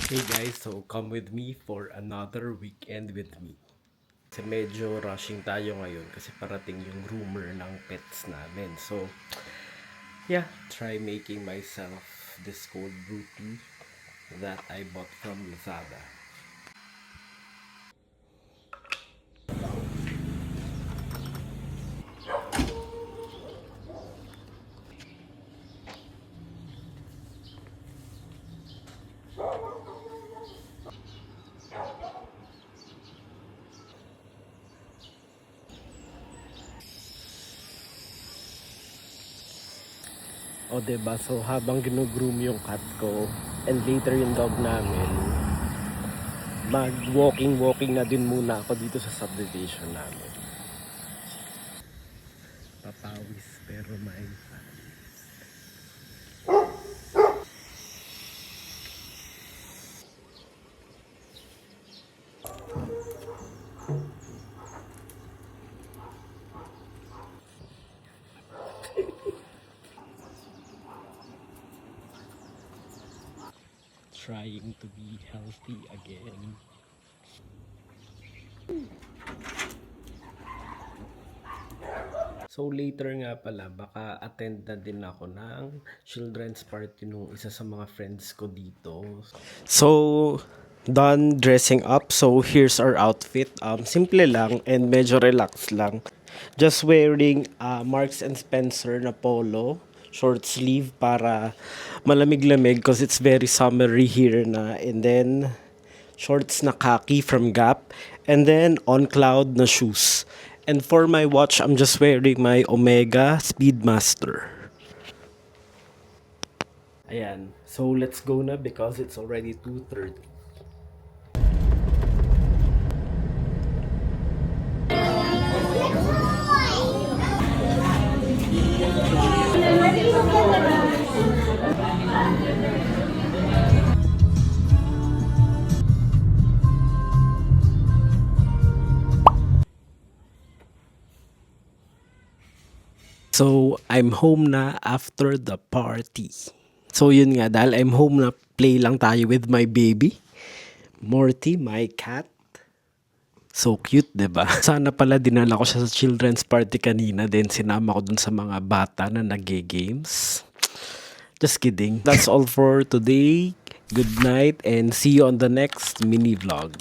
Hey guys, so come with me for another weekend with me. Kasi medyo rushing tayo ngayon kasi parating yung groomer ng pets namin. So, yeah, try making myself this cold brew tea that I bought from Lazada. O diba, so habang ginugroom yung cat ko and later yung dog namin, mag-walking na din muna ako dito sa subdivision namin. Papawis pero mindful. Trying to be healthy again. So later nga pala, baka attend na din ako ng children's party nung isa sa mga friends ko dito. So, done dressing up. So here's our outfit. Simple lang and medyo relax lang. Just wearing Marks and Spencer na polo, short sleeve para malamig-lamig because it's very summery here na. And then shorts na khaki from Gap, and then on cloud na shoes. And for my watch, I'm just wearing my Omega Speedmaster. Ayan. So let's go na because it's already 2:30. So, I'm home na after the party. So, yun nga, dahil I'm home na, play lang tayo with my baby. Morty, my cat. So cute, 'di ba? Sana pala dinala ko siya sa children's party kanina, then sinama ko dun sa mga bata na nagge-games. Just kidding. That's all for today. Good night and see you on the next mini vlog.